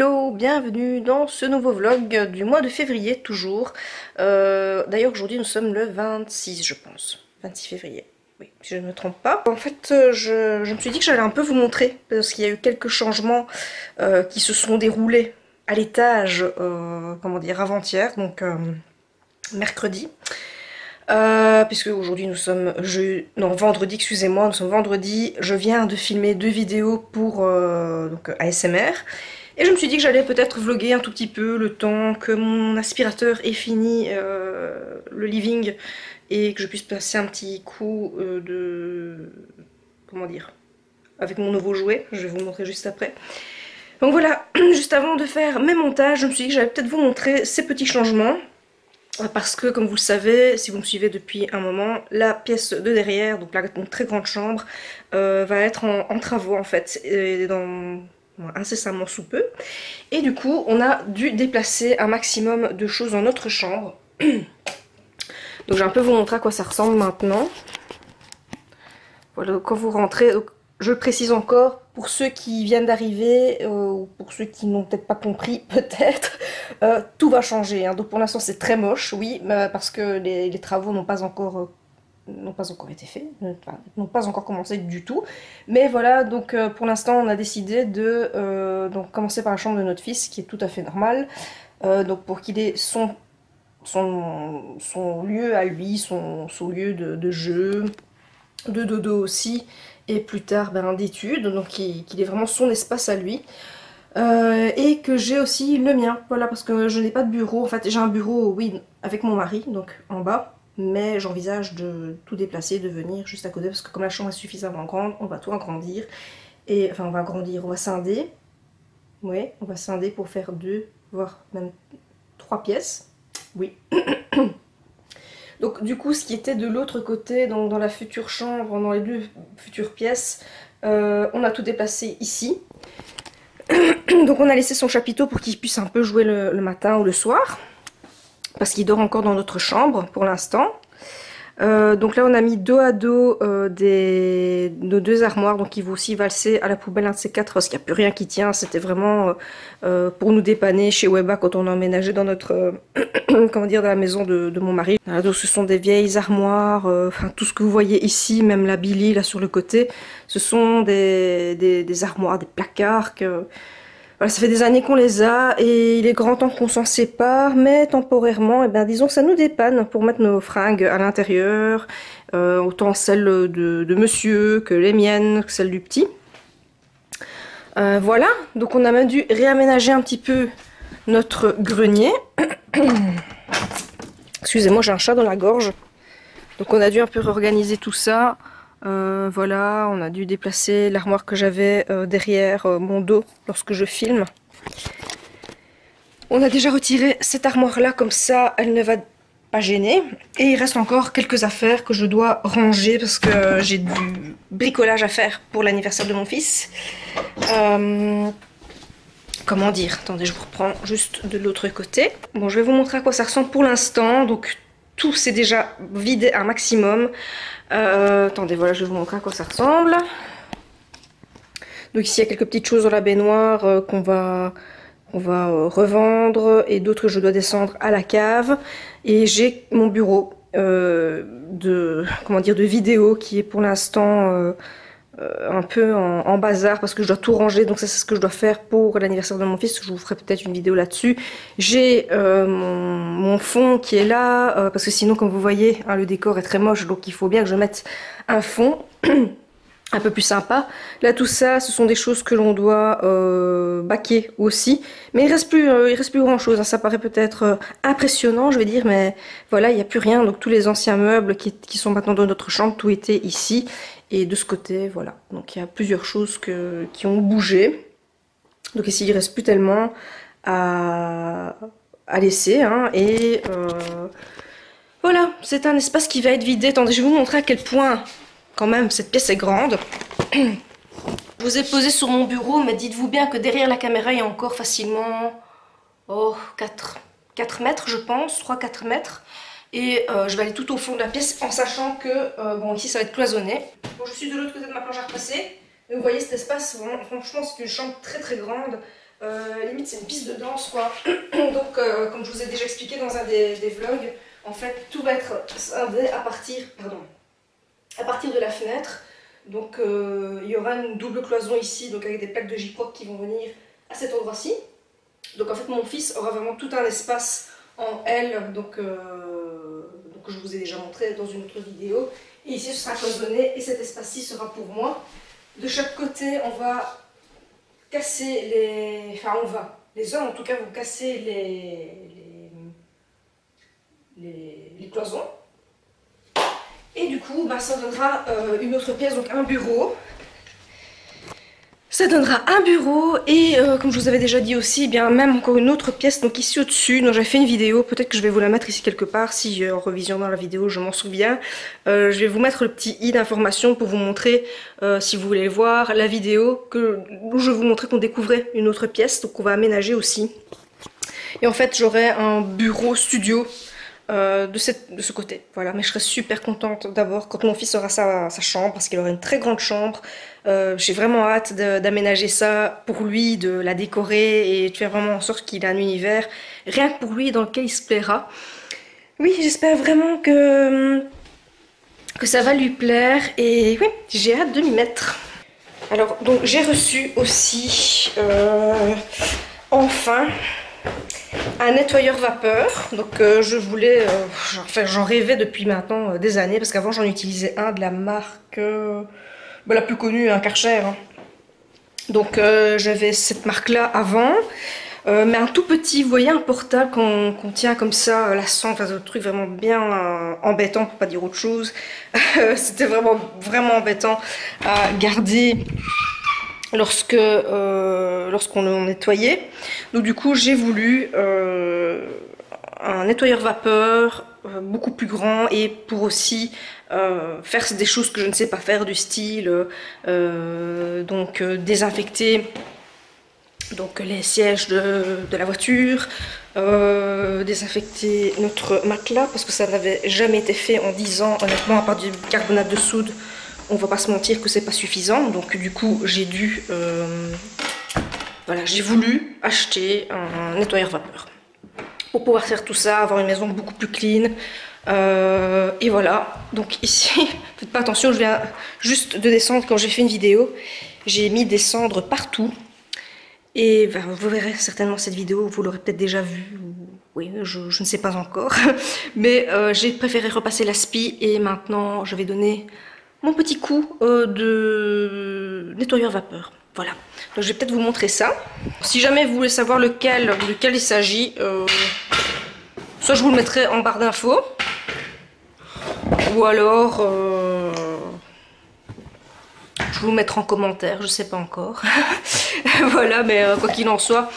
Hello, bienvenue dans ce nouveau vlog du mois de février toujours. D'ailleurs aujourd'hui nous sommes le 26 je pense, 26 février, oui si je ne me trompe pas. En fait je me suis dit que j'allais un peu vous montrer parce qu'il y a eu quelques changements qui se sont déroulés à l'étage, comment dire, avant-hier, donc mercredi. Puisque aujourd'hui nous sommes vendredi, excusez-moi, nous sommes vendredi. Je viens de filmer 2 vidéos pour donc ASMR et je me suis dit que j'allais peut-être vlogger un tout petit peu le temps que mon aspirateur ait fini le living et que je puisse passer un petit coup comment dire, avec mon nouveau jouet. Je vais vous le montrer juste après. Donc voilà, juste avant de faire mes montages, je me suis dit que j'allais peut-être vous montrer ces petits changements. Parce que, comme vous le savez, si vous me suivez depuis un moment, la pièce de derrière, donc la très grande chambre, va être en travaux en fait, incessamment sous peu. Et du coup, on a dû déplacer un maximum de choses dans notre chambre. Donc je vais un peu vous montrer à quoi ça ressemble maintenant. Voilà, donc quand vous rentrez, donc, je le précise encore, pour ceux qui viennent d'arriver, ou pour ceux qui n'ont peut-être pas compris, peut-être, tout va changer. Hein. Donc pour l'instant c'est très moche, oui, parce que les travaux n'ont pas encore été faits, n'ont pas encore commencé du tout. Mais voilà, donc pour l'instant on a décidé de donc commencer par la chambre de notre fils, qui est tout à fait normal. Donc pour qu'il ait son lieu à lui, son lieu de jeu, de dodo aussi, et plus tard d'études, donc qu'il ait vraiment son espace à lui. Et que j'ai aussi le mien, voilà, parce que je n'ai pas de bureau. En fait j'ai un bureau, oui, avec mon mari, donc en bas, mais j'envisage de tout déplacer, de venir juste à côté, parce que comme la chambre est suffisamment grande, on va tout agrandir, et enfin on va agrandir, on va scinder, ouais, on va scinder pour faire 2, voire même 3 pièces, oui. Donc du coup ce qui était de l'autre côté, donc dans la future chambre, dans les 2 futures pièces, on a tout déplacé ici. Donc on a laissé son chapiteau pour qu'il puisse un peu jouer le matin ou le soir, parce qu'il dort encore dans notre chambre pour l'instant. Donc là on a mis dos à dos nos 2 armoires, donc il va aussi valser à la poubelle un de ces 4 parce qu'il n'y a plus rien qui tient. C'était vraiment pour nous dépanner chez Weba quand on a emménagé dans notre comment dire, dans la maison de mon mari. Voilà, donc ce sont des vieilles armoires, enfin tout ce que vous voyez ici, même la Billy là sur le côté, ce sont des armoires, des placards que voilà, ça fait des années qu'on les a et il est grand temps qu'on s'en sépare, mais temporairement, eh bien, disons que ça nous dépanne pour mettre nos fringues à l'intérieur, autant celles de monsieur que les miennes, que celles du petit. Voilà, donc on a même dû réaménager un petit peu notre grenier. Excusez-moi, j'ai un chat dans la gorge. Donc on a dû un peu réorganiser tout ça. Voilà, on a dû déplacer l'armoire que j'avais derrière mon dos lorsque je filme. On a déjà retiré cette armoire là, comme ça elle ne va pas gêner. Et il reste encore quelques affaires que je dois ranger parce que j'ai du bricolage à faire pour l'anniversaire de mon fils. Comment dire, attendez, je vous reprends juste de l'autre côté. Bon, je vais vous montrer à quoi ça ressemble pour l'instant. Donc tout s'est déjà vidé un maximum. Attendez, voilà, je vais vous montrer à quoi ça ressemble. Donc ici il y a quelques petites choses dans la baignoire qu'on va revendre, et d'autres que je dois descendre à la cave. Et j'ai mon bureau de vidéo qui est pour l'instant un peu en bazar parce que je dois tout ranger. Donc ça c'est ce que je dois faire pour l'anniversaire de mon fils. Je vous ferai peut-être une vidéo là-dessus. J'ai mon fond qui est là parce que sinon, comme vous voyez, hein, le décor est très moche, donc il faut bien que je mette un fond un peu plus sympa. Là tout ça ce sont des choses que l'on doit baquer aussi, mais il reste plus grand chose, hein. Ça paraît peut-être impressionnant, je vais dire, mais voilà, il n'y a plus rien. Donc tous les anciens meubles qui sont maintenant dans notre chambre, tout était ici. Et de ce côté, voilà. Donc il y a plusieurs choses qui ont bougé. Donc ici, il ne reste plus tellement à laisser. Hein. Et voilà, c'est un espace qui va être vidé. Attendez, je vais vous montrer à quel point, quand même, cette pièce est grande. Je vous ai posé sur mon bureau, mais dites-vous bien que derrière la caméra, il y a encore facilement 4 mètres, je pense, 3-4 mètres. Et je vais aller tout au fond de la pièce en sachant que, bon, ici ça va être cloisonné. Bon, je suis de l'autre côté de ma planche à repasser. Et vous voyez cet espace, franchement c'est une chambre très très grande. Limite c'est une piste de danse quoi. Donc comme je vous ai déjà expliqué dans un des vlogs, en fait tout va être scindé à partir de la fenêtre. Donc il y aura une double cloison ici, donc avec des plaques de J-Proc qui vont venir à cet endroit-ci. Donc en fait mon fils aura vraiment tout un espace en L, donc je vous ai déjà montré dans une autre vidéo. Et ici ce sera cloisonné et cet espace-ci sera pour moi. De chaque côté on va casser les... Enfin les hommes en tout cas vont casser les cloisons. Et du coup bah, ça donnera une autre pièce, donc un bureau. Ça donnera un bureau et comme je vous avais déjà dit aussi, eh bien même encore une autre pièce, donc ici au-dessus, dont j'avais fait une vidéo, peut-être que je vais vous la mettre ici quelque part, si en revisionnant la vidéo je m'en souviens. Je vais vous mettre le petit i d'information pour vous montrer, si vous voulez voir, la vidéo où je vous montrais qu'on découvrait une autre pièce, donc on va aménager aussi. Et en fait j'aurai un bureau studio de ce côté, voilà. Mais je serais super contente d'abord quand mon fils aura sa chambre, parce qu'il aura une très grande chambre. J'ai vraiment hâte d'aménager ça pour lui, de la décorer et de faire vraiment en sorte qu'il ait un univers rien que pour lui dans lequel il se plaira. Oui, j'espère vraiment que ça va lui plaire et oui, j'ai hâte de m'y mettre. Alors donc j'ai reçu aussi enfin un nettoyeur vapeur. Donc je voulais, enfin j'en rêvais depuis maintenant des années, parce qu'avant j'en utilisais un de la marque la plus connue, un Karcher. Hein. Donc j'avais cette marque là avant, mais un tout petit, vous voyez, un portable qu'on tient comme ça, la sang, enfin un truc vraiment bien embêtant pour pas dire autre chose. C'était vraiment embêtant à garder lorsqu'on le nettoyait. Donc du coup j'ai voulu un nettoyeur vapeur beaucoup plus grand, et pour aussi faire des choses que je ne sais pas faire, du style désinfecter donc les sièges de la voiture, désinfecter notre matelas, parce que ça n'avait jamais été fait en 10 ans, honnêtement, à part du bicarbonate de soude. On va pas se mentir que c'est pas suffisant, donc du coup j'ai dû voilà, j'ai voulu acheter un nettoyeur vapeur pour pouvoir faire tout ça, avoir une maison beaucoup plus clean. Et voilà, donc ici faites pas attention, je viens juste de descendre. Quand j'ai fait une vidéo, j'ai mis des cendres partout, et ben, vous verrez certainement cette vidéo, vous l'aurez peut-être déjà vue, oui, je ne sais pas encore. Mais j'ai préféré repasser l'aspi, et maintenant je vais donner mon petit coup de nettoyeur vapeur. Voilà, donc je vais peut-être vous montrer ça. Si jamais vous voulez savoir lequel il s'agit, soit je vous le mettrai en barre d'infos, ou alors je vous le mettrai en commentaire, je sais pas encore. Voilà, mais quoi qu'il en soit,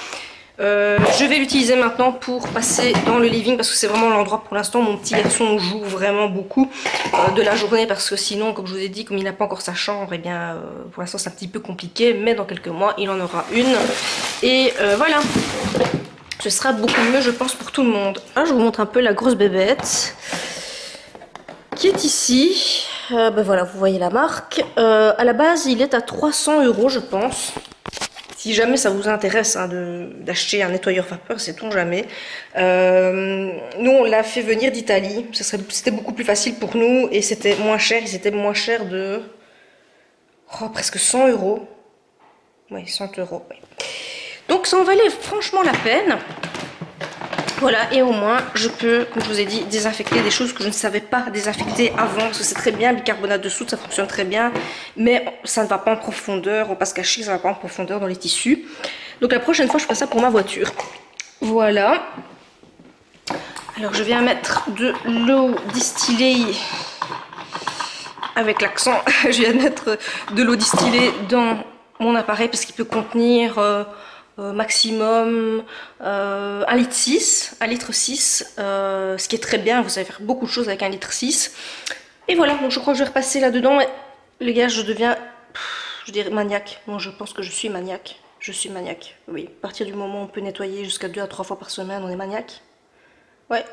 je vais l'utiliser maintenant pour passer dans le living, parce que c'est vraiment l'endroit pour l'instant. Mon petit garçon joue vraiment beaucoup de la journée, parce que sinon, comme je vous ai dit, comme il n'a pas encore sa chambre, et bien pour l'instant c'est un petit peu compliqué, mais dans quelques mois il en aura une. Et voilà, ce sera beaucoup mieux, je pense, pour tout le monde. Là, je vous montre un peu la grosse bébête qui est ici. Ben voilà, vous voyez la marque. À la base, il est à 300 €, je pense. Si jamais ça vous intéresse hein, d'acheter un nettoyeur vapeur, sait-on jamais. Nous, on l'a fait venir d'Italie. C'était beaucoup plus facile pour nous, et c'était moins cher. C'était moins cher de presque 100 €. Oui, 100 €. Oui. Donc ça en valait franchement la peine. Voilà, et au moins je peux, comme je vous ai dit, désinfecter des choses que je ne savais pas désinfecter avant, parce que c'est très bien, le bicarbonate de soude, ça fonctionne très bien, mais ça ne va pas en profondeur, on va pas se cacher, ça ne va pas en profondeur dans les tissus. Donc la prochaine fois, je ferai ça pour ma voiture. Voilà. Alors je viens mettre de l'eau distillée, avec l'accent, je viens mettre de l'eau distillée dans mon appareil, parce qu'il peut contenir maximum 1,6 litre, 1,6 litre, ce qui est très bien, vous savez faire beaucoup de choses avec 1,6 litre. Et voilà, donc je crois que je vais repasser là-dedans. Les gars, je deviens, je dirais maniaque. Bon, je pense que je suis maniaque. Je suis maniaque, oui. À partir du moment où on peut nettoyer jusqu'à 2 à 3 fois par semaine, on est maniaque. Ouais.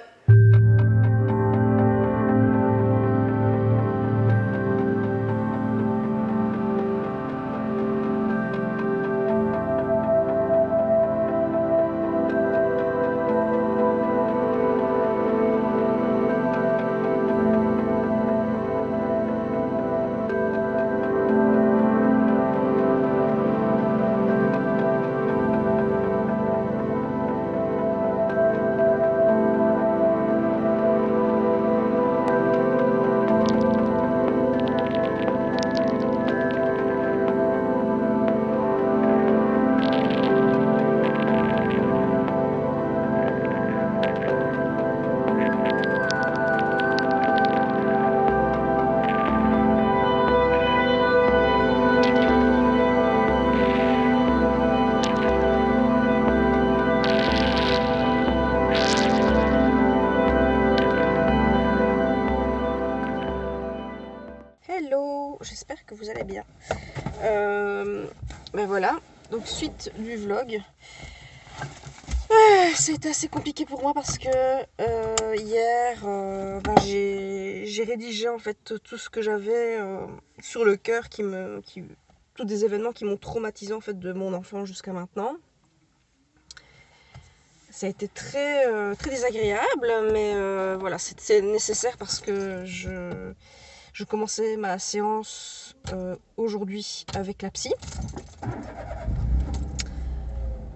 j'espère que vous allez bien. Ben voilà, donc suite du vlog. C'était assez compliqué pour moi parce que hier, ben, j'ai rédigé en fait tout ce que j'avais sur le cœur, tous des événements qui m'ont traumatisé en fait de mon enfant jusqu'à maintenant. Ça a été très désagréable, mais voilà, c'est nécessaire parce que je commençais ma séance aujourd'hui avec la psy.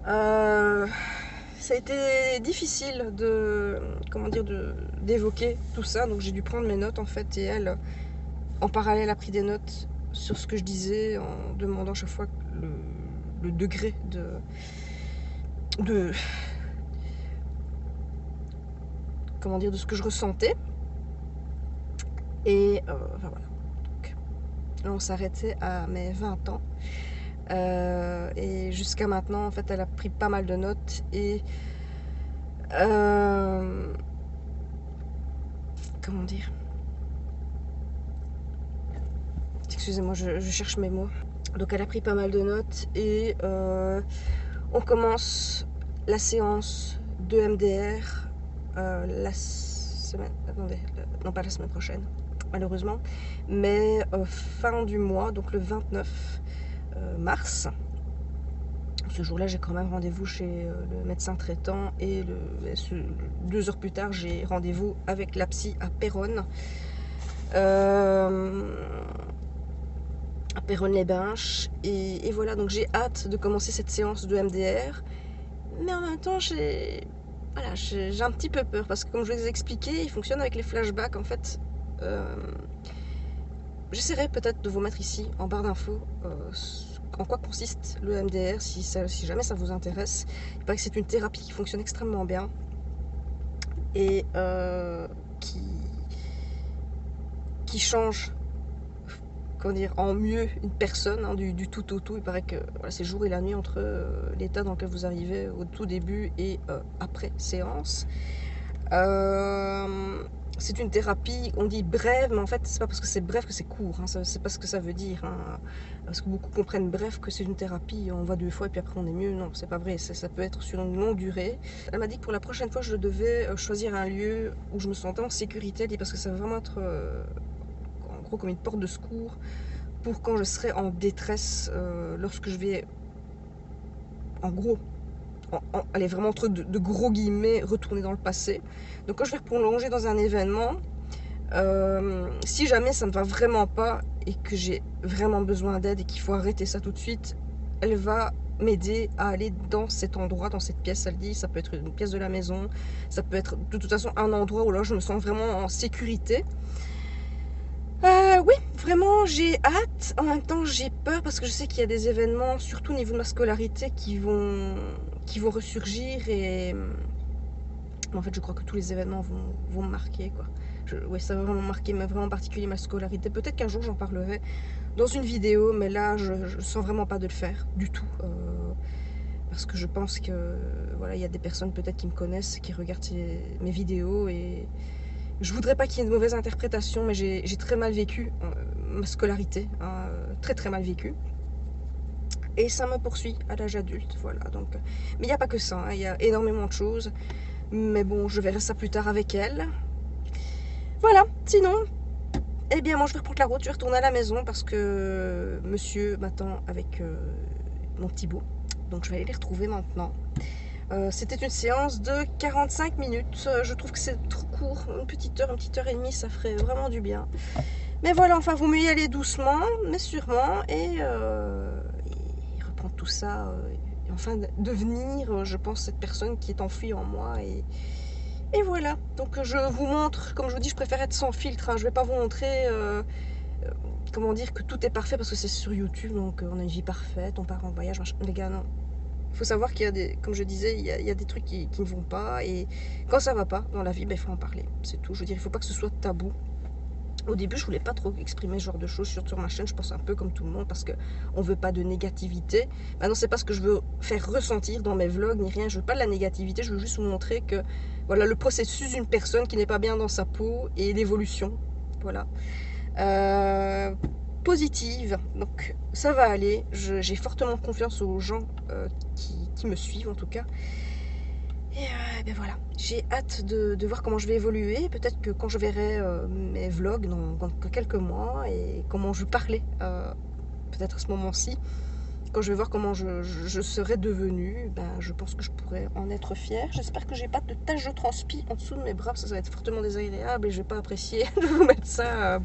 Ça a été difficile d'évoquer tout ça, donc j'ai dû prendre mes notes en fait, et elle, en parallèle, a pris des notes sur ce que je disais, en demandant chaque fois le degré de ce que je ressentais. Et enfin voilà. Donc, là, on s'arrêtait à mes 20 ans. Et jusqu'à maintenant, en fait, elle a pris pas mal de notes. Et comment dire, excusez-moi, je cherche mes mots. Donc elle a pris pas mal de notes. Et on commence la séance de MDR la semaine... Attendez, non pas la semaine prochaine, malheureusement, mais fin du mois, donc le 29 mars. Ce jour-là, j'ai quand même rendez-vous chez le médecin traitant, et 2 heures plus tard, j'ai rendez-vous avec la psy à Péronne. À Péronne-les-Bains. Et voilà, donc j'ai hâte de commencer cette séance de MDR. Mais en même temps, j'ai un petit peu peur parce que, comme je vous ai expliqué, il fonctionne avec les flashbacks en fait. J'essaierai peut-être de vous mettre ici en barre d'infos en quoi consiste le MDR si jamais ça vous intéresse. Il paraît que c'est une thérapie qui fonctionne extrêmement bien et qui change, comment dire, en mieux une personne, hein, du tout au tout. Il paraît que voilà, c'est jour et la nuit entre l'état dans lequel vous arrivez au tout début et après séance. C'est une thérapie, on dit brève, mais en fait c'est pas parce que c'est bref que c'est court, hein, c'est pas ce que ça veut dire, hein, parce que beaucoup comprennent bref que c'est une thérapie, on va 2 fois et puis après on est mieux. Non, c'est pas vrai, ça peut être sur une longue durée. Elle m'a dit que pour la prochaine fois je devais choisir un lieu où je me sentais en sécurité, parce que ça va vraiment être en gros comme une porte de secours pour quand je serai en détresse, lorsque je vais, en gros, allez, vraiment entre de gros guillemets, retourner dans le passé. Donc quand je vais prolonger dans un événement, si jamais ça ne va vraiment pas et que j'ai vraiment besoin d'aide et qu'il faut arrêter ça tout de suite, elle va m'aider à aller dans cet endroit, dans cette pièce. Elle dit, ça peut être une pièce de la maison, ça peut être de toute façon un endroit où là je me sens vraiment en sécurité. Oui, vraiment j'ai hâte. En même temps j'ai peur parce que je sais qu'il y a des événements, surtout au niveau de ma scolarité, qui vont ressurgir. Et en fait je crois que tous les événements vont me marquer, quoi. Oui, ça va vraiment marquer, mais vraiment en particulier ma scolarité. Peut-être qu'un jour j'en parlerai dans une vidéo, mais là je sens vraiment pas de le faire du tout, parce que je pense que voilà, il y a des personnes peut-être qui me connaissent, qui regardent mes vidéos, et je voudrais pas qu'il y ait de mauvaises interprétations, mais j'ai très mal vécu ma scolarité, hein, très mal vécu. Et ça me poursuit à l'âge adulte, voilà. Donc, mais il n'y a pas que ça, hein, il y a énormément de choses. Mais bon, je verrai ça plus tard avec elle. Voilà, sinon, eh bien moi je vais reprendre la route, je vais retourner à la maison parce que monsieur m'attend avec mon petit bout. Donc je vais aller les retrouver maintenant. C'était une séance de 45 minutes. Je trouve que c'est trop court. Une petite heure et demie, ça ferait vraiment du bien. Mais voilà, enfin, vous mieux y aller doucement, mais sûrement. Et reprendre tout ça. Et enfin, devenir, je pense, cette personne qui est enfuie en moi. Et voilà. Donc, je vous montre, comme je vous dis, je préfère être sans filtre, hein. Je ne vais pas vous montrer... comment dire, que tout est parfait parce que c'est sur YouTube. Donc, on a une vie parfaite, on part en voyage, machin. Les gars, non. Il faut savoir qu'il y a des, comme je disais, il y a des trucs qui ne vont pas, et quand ça va pas dans la vie, ben, il faut en parler, c'est tout. Je veux dire, il faut pas que ce soit tabou. Au début, je voulais pas trop exprimer ce genre de choses sur ma chaîne, je pense un peu comme tout le monde, parce que on veut pas de négativité. Maintenant, c'est pas ce que je veux faire ressentir dans mes vlogs ni rien. Je veux pas de la négativité, je veux juste vous montrer que voilà le processus d'une personne qui n'est pas bien dans sa peau et l'évolution. Voilà. positive, donc ça va aller. J'ai fortement confiance aux gens qui me suivent en tout cas. Et ben voilà, j'ai hâte de voir comment je vais évoluer. Peut-être que quand je verrai mes vlogs dans quelques mois et comment je parlais, peut-être à ce moment-ci, quand je vais voir comment je serai devenue, ben, je pense que je pourrais en être fière. J'espère que j'ai pas de taches de transpi en dessous de mes bras, parce que ça va être fortement désagréable et je vais pas apprécier de vous mettre ça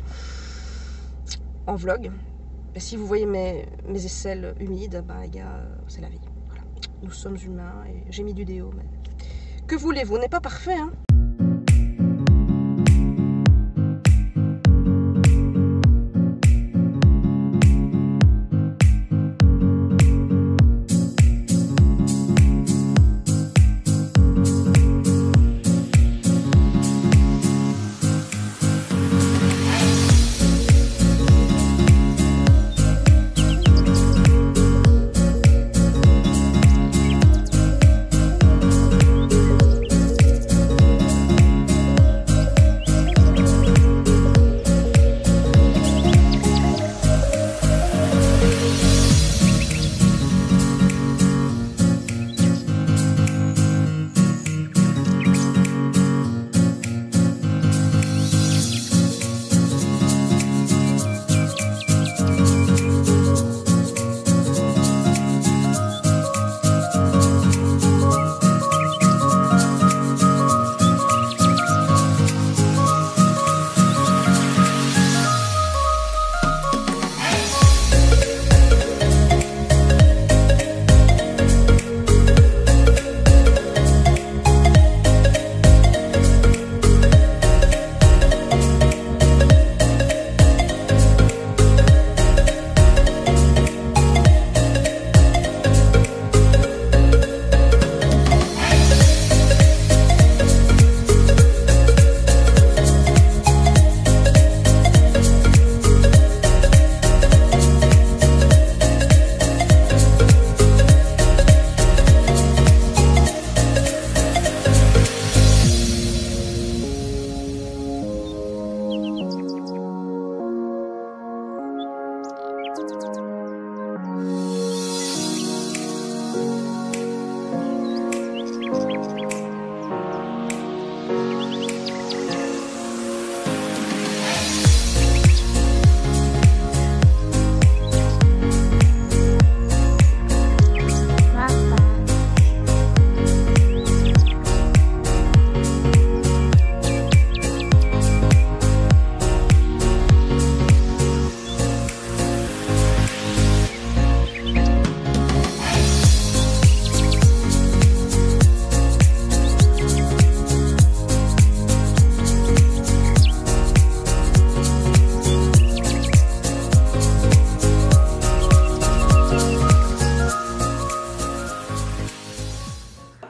en vlog. Et si vous voyez mes aisselles humides, ben, les gars, c'est la vie. Voilà. Nous sommes humains et j'ai mis du déo, mais que voulez-vous, on n'est pas parfait, hein.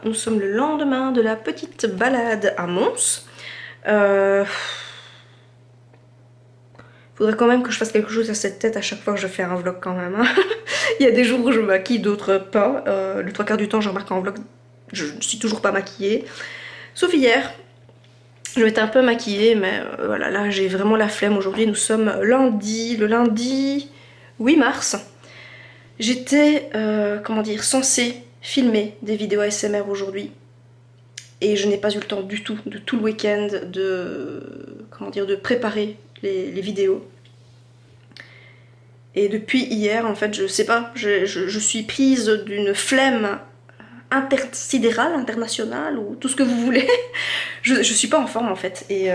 Nous sommes le lendemain de la petite balade à Mons. Faudrait quand même que je fasse quelque chose à cette tête à chaque fois que je fais un vlog quand même. Hein. Il y a des jours où je me maquille, d'autres pas. Le trois quarts du temps, je remarque en vlog, je ne suis toujours pas maquillée. Sauf hier, je m'étais un peu maquillée, mais voilà, là j'ai vraiment la flemme. Aujourd'hui, nous sommes lundi, le lundi 8 mars. J'étais, comment dire, censée filmer des vidéos ASMR aujourd'hui. Et je n'ai pas eu le temps du tout, de tout le week-end, comment dire, de préparer les vidéos. Et depuis hier, en fait, je sais pas, je suis prise d'une flemme intersidérale, internationale, ou tout ce que vous voulez. je suis pas en forme en fait. Et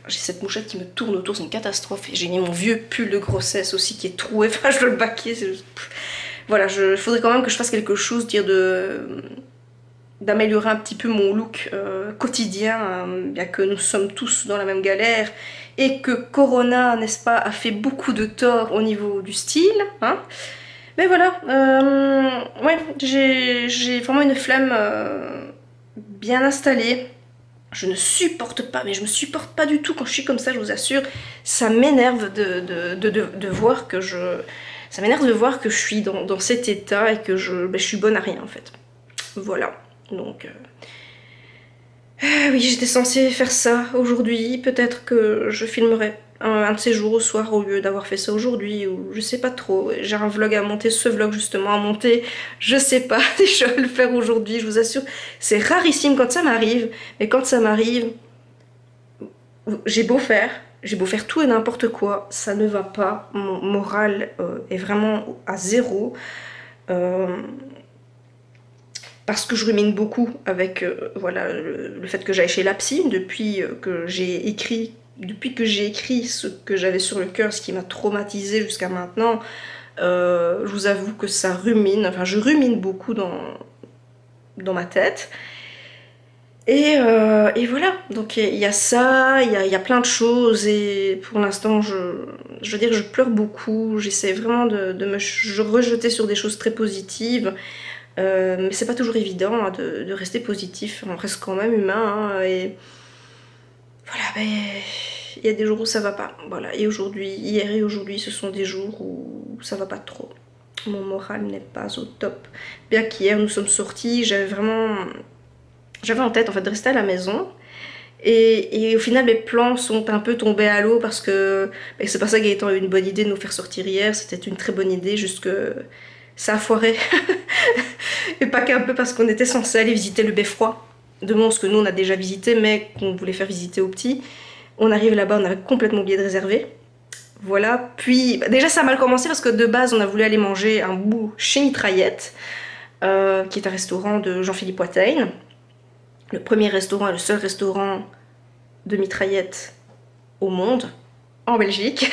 j'ai cette mouchette qui me tourne autour, c'est une catastrophe. Et j'ai mis mon vieux pull de grossesse aussi qui est troué, enfin je dois le baquer. Voilà, il faudrait quand même que je fasse quelque chose, dire d'améliorer un petit peu mon look quotidien, bien que nous sommes tous dans la même galère et que Corona, n'est-ce pas, a fait beaucoup de tort au niveau du style, hein. Mais voilà, ouais, j'ai vraiment une flemme bien installée. Je ne supporte pas, mais je me supporte pas du tout quand je suis comme ça, je vous assure. Ça m'énerve de voir que ça m'énerve de voir que je suis dans cet état et que je suis bonne à rien en fait. Voilà, donc... oui, j'étais censée faire ça aujourd'hui, peut-être que je filmerai un de ces jours au soir au lieu d'avoir fait ça aujourd'hui, ou je sais pas trop. J'ai un vlog à monter, ce vlog justement à monter, je sais pas si je vais le faire aujourd'hui, je vous assure. C'est rarissime quand ça m'arrive, mais quand ça m'arrive, j'ai beau faire tout et n'importe quoi, ça ne va pas. Mon moral est vraiment à zéro. Parce que je rumine beaucoup avec voilà, le fait que j'aille chez la psy depuis que j'ai écrit ce que j'avais sur le cœur, ce qui m'a traumatisée jusqu'à maintenant. Je vous avoue que ça rumine, enfin je rumine beaucoup dans ma tête. Et voilà, donc il y a ça, il y a plein de choses, et pour l'instant je veux dire je pleure beaucoup, j'essaie vraiment de me rejeter sur des choses très positives, mais c'est pas toujours évident hein, de rester positif, on reste quand même humain, hein, et voilà, ben, il y a des jours où ça va pas, voilà, et aujourd'hui, hier et aujourd'hui ce sont des jours où ça va pas trop, mon moral n'est pas au top, bien qu'hier nous sommes sortis, j'avais en tête en fait de rester à la maison et au final mes plans sont un peu tombés à l'eau parce que c'est pas ça qui a été une bonne idée de nous faire sortir hier, c'était une très bonne idée, juste que ça a foiré. Et pas qu'un peu parce qu'on était censé aller visiter le beffroi de Mons que nous on a déjà visité mais qu'on voulait faire visiter aux petits. On arrive là-bas, on avait complètement oublié de réserver. Voilà, puis déjà ça a mal commencé parce que de base on a voulu aller manger un bout chez Mitraillette, qui est un restaurant de Jean-Philippe Watein. Le premier restaurant et le seul restaurant de mitraillettes au monde, en Belgique.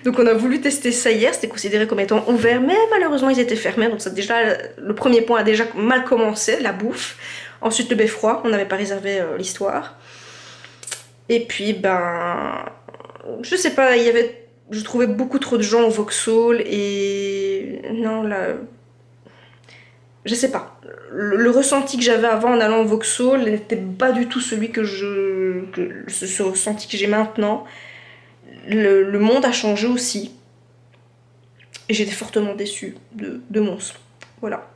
Donc on a voulu tester ça hier, c'était considéré comme étant ouvert, mais malheureusement ils étaient fermés, donc ça, déjà, le premier point a déjà mal commencé, la bouffe. Ensuite le beffroi, on n'avait pas réservé l'histoire. Et puis ben, je sais pas, je trouvais beaucoup trop de gens au Vauxhall et non là... Je sais pas, le ressenti que j'avais avant en allant au Vauxhall n'était pas du tout celui ce ressenti que j'ai maintenant. Le monde a changé aussi. Et j'étais fortement déçue de Mons. Voilà.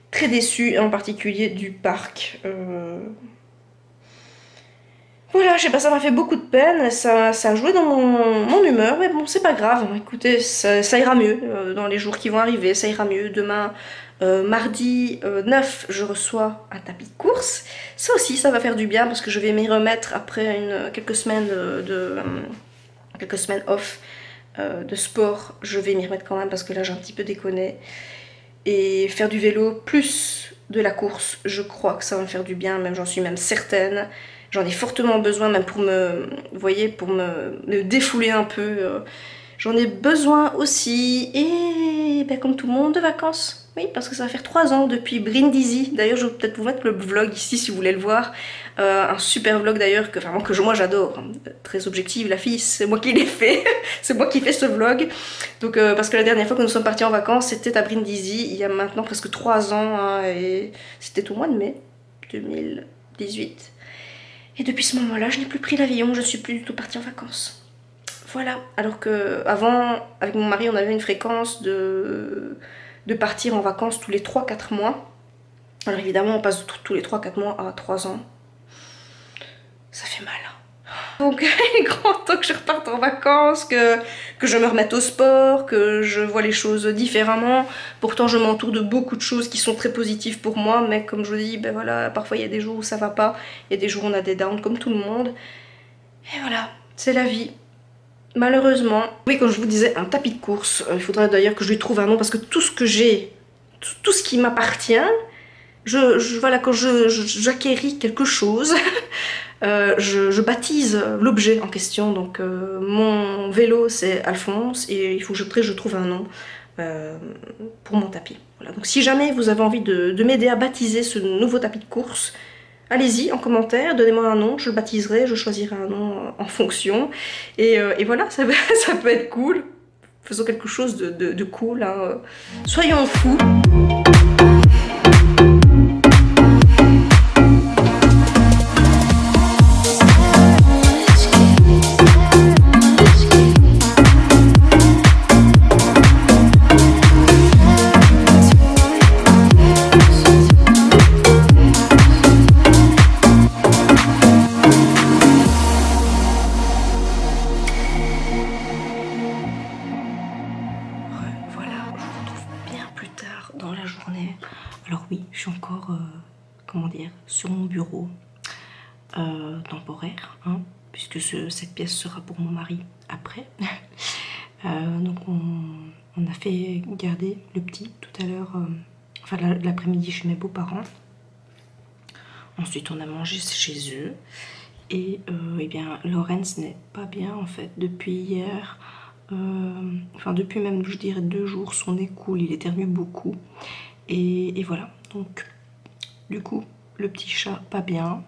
Très déçue, en particulier du parc. Voilà, je sais pas, ça m'a fait beaucoup de peine, ça a joué dans mon humeur, mais bon, c'est pas grave. Écoutez, ça ira mieux dans les jours qui vont arriver, ça ira mieux. Demain... mardi 9, je reçois un tapis de course. Ça aussi, ça va faire du bien parce que je vais m'y remettre après quelques semaines quelques semaines off de sport. Je vais m'y remettre quand même parce que là j'ai un petit peu déconné. Et faire du vélo plus de la course, je crois que ça va me faire du bien, même j'en suis même certaine. J'en ai fortement besoin, même pour vous voyez, pour me défouler un peu. J'en ai besoin aussi. Et ben, comme tout le monde, de vacances. Oui, parce que ça va faire 3 ans depuis Brindisi. D'ailleurs, je vais peut-être vous mettre le vlog ici si vous voulez le voir. Un super vlog d'ailleurs que moi j'adore. Très objective, la fille, c'est moi qui l'ai fait. C'est moi qui fais ce vlog. Donc, parce que la dernière fois que nous sommes partis en vacances, c'était à Brindisi, il y a maintenant presque 3 ans. Hein, et c'était au mois de mai 2018. Et depuis ce moment-là, je n'ai plus pris l'avion, je ne suis plus du tout partie en vacances. Voilà. Alors que avant, avec mon mari, on avait une fréquence de partir en vacances tous les 3-4 mois. Alors évidemment on passe de tous les 3-4 mois à 3 ans. Ça fait mal. Donc il est grand temps que je reparte en vacances, que je me remette au sport, que je vois les choses différemment. Pourtant je m'entoure de beaucoup de choses qui sont très positives pour moi, mais comme je vous dis, ben voilà, parfois il y a des jours où ça va pas, il y a des jours où on a des downs comme tout le monde. Et voilà, c'est la vie. Malheureusement, oui, comme je vous disais, un tapis de course, il faudrait d'ailleurs que je lui trouve un nom parce que tout ce que j'ai, tout ce qui m'appartient, voilà, quand j'acquéris quelque chose, je baptise l'objet en question. Donc mon vélo c'est Alphonse et il faut que je trouve un nom pour mon tapis. Voilà. Donc si jamais vous avez envie de m'aider à baptiser ce nouveau tapis de course, allez-y en commentaire, donnez-moi un nom, je le baptiserai, je choisirai un nom en fonction. Et voilà, ça peut être cool. Faisons quelque chose de cool. Hein. Soyons fous. suis encore, comment dire, sur mon bureau temporaire, hein, puisque cette pièce sera pour mon mari après. Donc on a fait garder le petit tout à l'heure, enfin l'après-midi chez mes beaux-parents. Ensuite on a mangé chez eux. Et eh bien Lorenz n'est pas bien en fait depuis hier, enfin depuis même je dirais 2 jours, son nez coule, il éternue beaucoup et voilà, donc du coup le petit chat pas bien,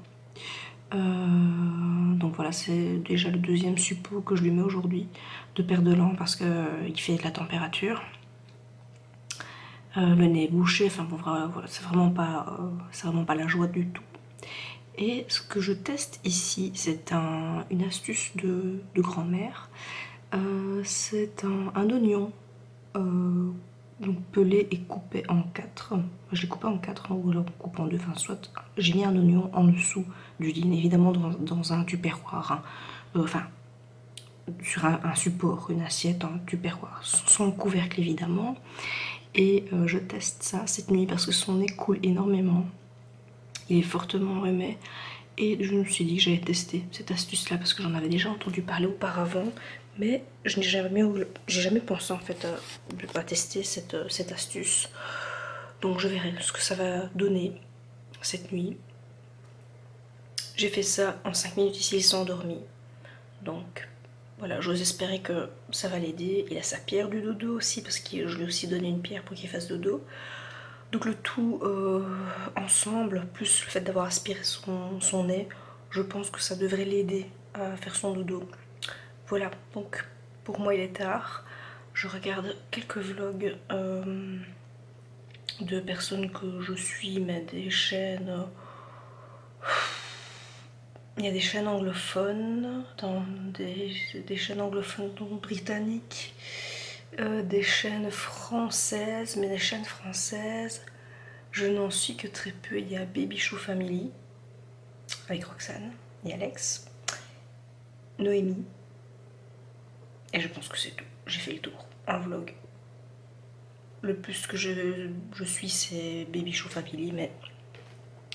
donc voilà, c'est déjà le 2e suppôt que je lui mets aujourd'hui de paire de lampes parce qu'il fait de la température, le nez est bouché, enfin bon voilà, c'est vraiment pas la joie du tout. Et ce que je teste ici, c'est une astuce de grand-mère. C'est un oignon donc pelé et coupé en 4. Je l'ai coupé en 4 ou alors coupé en 2. Enfin, soit j'ai mis un oignon en dessous du line, évidemment dans un tupperware. Hein. Enfin, sur un support, une assiette en tupperware, sans couvercle évidemment. Et je teste ça cette nuit parce que son nez coule énormément. Il est fortement enrhumé et je me suis dit que j'allais tester cette astuce là parce que j'en avais déjà entendu parler auparavant, mais je n'ai jamais pensé en fait à tester cette astuce. Donc je verrai ce que ça va donner cette nuit. J'ai fait ça en 5 minutes ici, il s'est endormi. Donc voilà, j'ose espérer que ça va l'aider. Il a sa pierre du dodo aussi parce que je lui ai aussi donné une pierre pour qu'il fasse dodo. Donc le tout ensemble, plus le fait d'avoir aspiré son nez, je pense que ça devrait l'aider à faire son dodo. Voilà, donc pour moi il est tard. Je regarde quelques vlogs de personnes que je suis, mais des chaînes... Il y a des chaînes anglophones, des chaînes anglophones donc britanniques. Des chaînes françaises, mais des chaînes françaises, je n'en suis que très peu. Il y a Baby Chou Family avec Roxane et Alex, Noémie, et je pense que c'est tout. J'ai fait le tour en vlog. Le plus que je suis, c'est Baby Chou Family, mais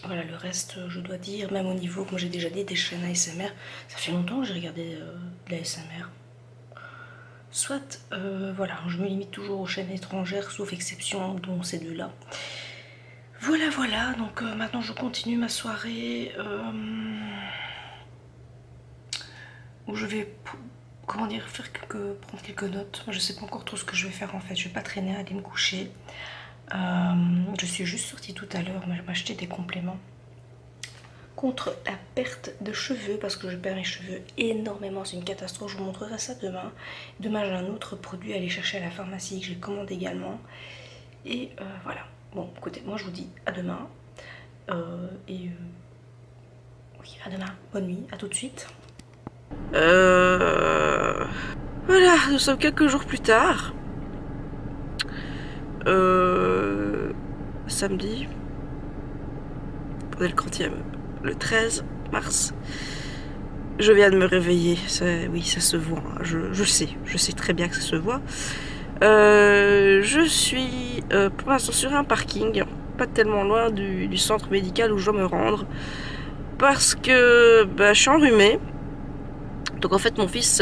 voilà, le reste, je dois dire, même au niveau, comme j'ai déjà dit, des chaînes ASMR, ça fait longtemps que j'ai regardé de l'ASMR. Soit, voilà, je me limite toujours aux chaînes étrangères, sauf exception, dont ces deux-là. Voilà, voilà, donc maintenant je continue ma soirée où je vais, comment dire, prendre quelques notes. Je sais pas encore trop ce que je vais faire en fait, je vais pas traîner à aller me coucher. Je suis juste sortie tout à l'heure m'acheter des compléments contre la perte de cheveux parce que je perds mes cheveux énormément, c'est une catastrophe. Je vous montrerai ça demain. Demain j'ai un autre produit à aller chercher à la pharmacie que j'ai commandé également. Et voilà, bon écoutez, moi je vous dis à demain. Oui, à demain, bonne nuit, à tout de suite. Voilà, nous sommes quelques jours plus tard. Samedi. On est le 30e. Le 13 mars. Je viens de me réveiller. Oui, ça se voit. Je sais très bien que ça se voit. Je suis pour l'instant sur un parking, pas tellement loin du centre médical où je dois me rendre. Parce que je suis enrhumée. Donc en fait mon fils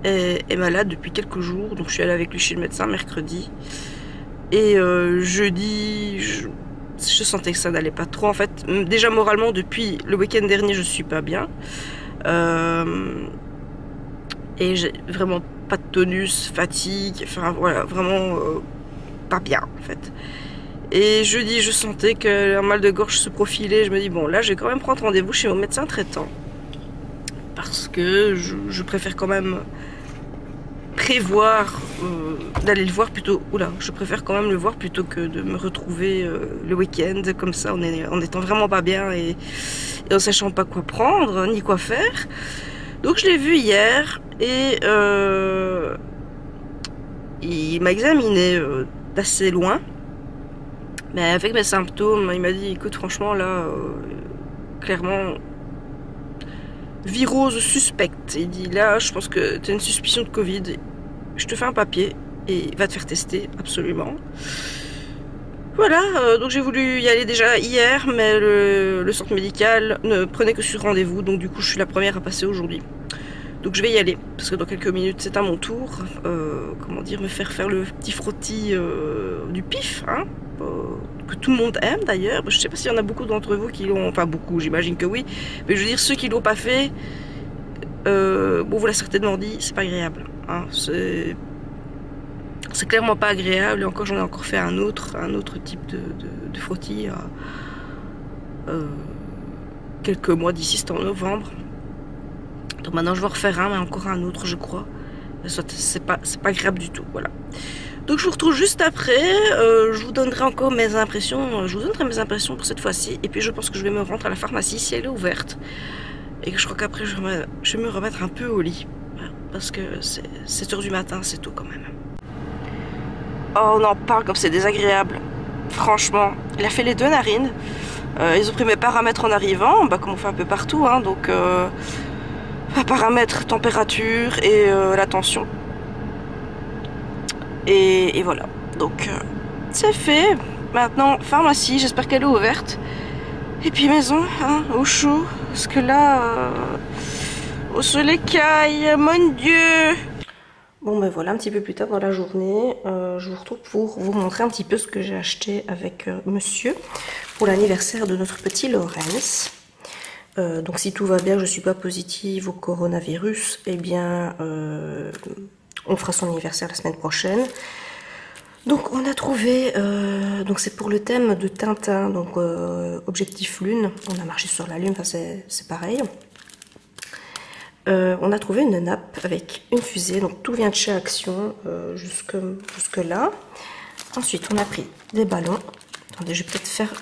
est malade depuis quelques jours. Donc je suis allée avec lui chez le médecin mercredi. Et jeudi, je sentais que ça n'allait pas trop. En fait, déjà moralement, depuis le week-end dernier, je suis pas bien. Et j'ai vraiment pas de tonus, fatigue. Enfin voilà, vraiment pas bien en fait. Et jeudi, je sentais qu'un mal de gorge se profilait. Je me dis, bon là, je vais quand même prendre rendez-vous chez mon médecin traitant. Parce que je préfère quand même prévoir d'aller le voir plutôt. Oula, je préfère quand même le voir plutôt que de me retrouver le week-end comme ça en étant vraiment pas bien et en sachant pas quoi prendre ni quoi faire. Donc je l'ai vu hier et il m'a examiné d'assez loin, mais avec mes symptômes, il m'a dit écoute franchement là clairement virose suspecte. Il dit là je pense que tu as une suspicion de Covid, je te fais un papier et va te faire tester absolument. Voilà, donc j'ai voulu y aller déjà hier, mais le centre médical ne prenait que sur rendez-vous, donc du coup je suis la première à passer aujourd'hui. Donc je vais y aller, parce que dans quelques minutes c'est à mon tour, comment dire, me faire le petit frottis du pif, hein, que tout le monde aime d'ailleurs. Je sais pas s'il y en a beaucoup d'entre vous qui l'ont, enfin beaucoup, j'imagine que oui, mais je veux dire ceux qui l'ont pas fait, bon vous l'a certainement dit, c'est pas agréable, hein, c'est clairement pas agréable. Et encore j'en ai encore fait un autre type de frottis quelques mois d'ici, c'était en novembre. Donc maintenant je vais en refaire un, mais encore un autre je crois. C'est pas agréable du tout, voilà. Donc je vous retrouve juste après, je vous donnerai encore mes impressions, pour cette fois-ci. Et puis je pense que je vais me rendre à la pharmacie si elle est ouverte. Et que je crois qu'après je vais me remettre un peu au lit. Parce que c'est 7 h du matin, c'est tôt quand même. Oh, on en parle comme c'est désagréable. Franchement, il a fait les 2 narines. Ils ont pris mes paramètres en arrivant, bah, comme on fait un peu partout, hein, donc paramètres, température et la tension. Et voilà, donc c'est fait. Maintenant, pharmacie, j'espère qu'elle est ouverte. Et puis maison, hein, au chaud, parce que là, au soleil caille, mon Dieu. Bon ben voilà, un petit peu plus tard dans la journée, je vous retrouve pour vous montrer un petit peu ce que j'ai acheté avec monsieur pour l'anniversaire de notre petit Lorenz. Donc si tout va bien, je ne suis pas positive au coronavirus, eh bien on fera son anniversaire la semaine prochaine. Donc on a trouvé, donc c'est pour le thème de Tintin, donc objectif lune, on a marché sur la lune, enfin c'est pareil. On a trouvé une nappe avec une fusée, donc tout vient de chez Action jusque là. Ensuite on a pris des ballons. Attendez, je vais peut-être faire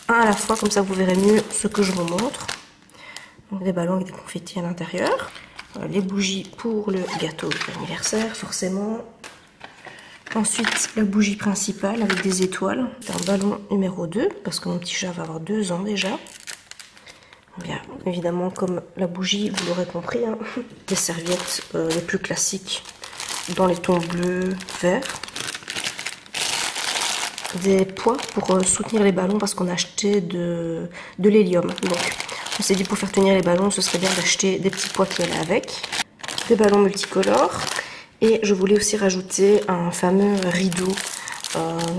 un à la fois, comme ça vous verrez mieux ce que je vous montre. Donc des ballons avec des confettis à l'intérieur. Les bougies pour le gâteau d'anniversaire, forcément. Ensuite la bougie principale avec des étoiles. C'est un ballon numéro 2, parce que mon petit chat va avoir 2 ans déjà. Bien, évidemment, comme la bougie, vous l'aurez compris, hein, des serviettes les plus classiques dans les tons bleus, verts. Des poids pour soutenir les ballons parce qu'on a acheté de l'hélium. Donc, on s'est dit pour faire tenir les ballons, ce serait bien d'acheter des petits poids qui allaient avec. Des ballons multicolores. Et je voulais aussi rajouter un fameux rideau,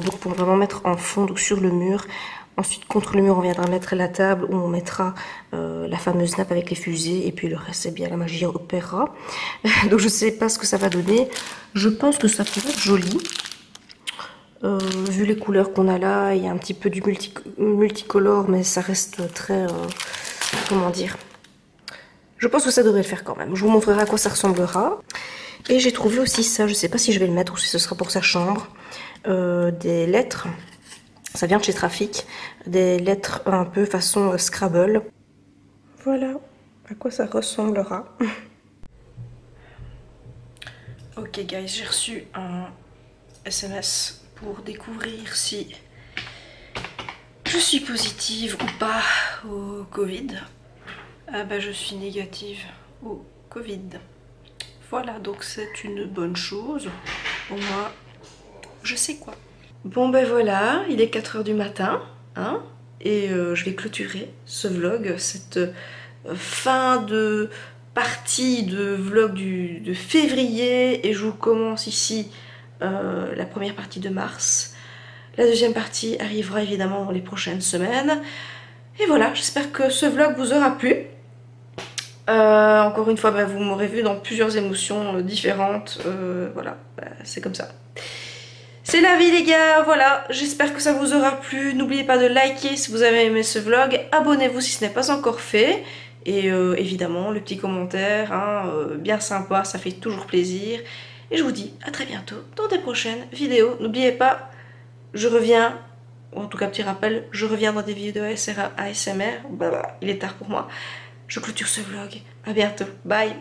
donc pour vraiment mettre en fond, donc sur le mur. Ensuite, contre le mur, on viendra mettre la table où on mettra la fameuse nappe avec les fusées. Et puis le reste, c'est bien, la magie opérera. Donc je ne sais pas ce que ça va donner. Je pense que ça pourrait être joli. Vu les couleurs qu'on a là, il y a un petit peu du multicolore, mais ça reste très... comment dire? Je pense que ça devrait le faire quand même. Je vous montrerai à quoi ça ressemblera. Et j'ai trouvé aussi ça, je ne sais pas si je vais le mettre ou si ce sera pour sa chambre. Des lettres. Ça vient de chez Trafic, des lettres un peu façon Scrabble. Voilà à quoi ça ressemblera. Ok guys, j'ai reçu un SMS pour découvrir si je suis positive ou pas au Covid. Ah bah je suis négative au Covid. Voilà, donc c'est une bonne chose. Au moins, je sais quoi. Bon ben voilà, il est 4 h du matin, hein, et je vais clôturer ce vlog, cette fin de partie de vlog de février, et je vous commence ici la première partie de mars. La deuxième partie arrivera évidemment dans les prochaines semaines. Et voilà, j'espère que ce vlog vous aura plu. Encore une fois, vous m'aurez vu dans plusieurs émotions différentes, voilà, c'est comme ça. C'est la vie les gars, voilà, j'espère que ça vous aura plu. N'oubliez pas de liker si vous avez aimé ce vlog, abonnez-vous si ce n'est pas encore fait. Et évidemment, le petit commentaire, hein, bien sympa, ça fait toujours plaisir. Et je vous dis à très bientôt dans des prochaines vidéos. N'oubliez pas, je reviens, ou en tout cas petit rappel, je reviens dans des vidéos ASMR. Il est tard pour moi. Je clôture ce vlog, à bientôt, bye.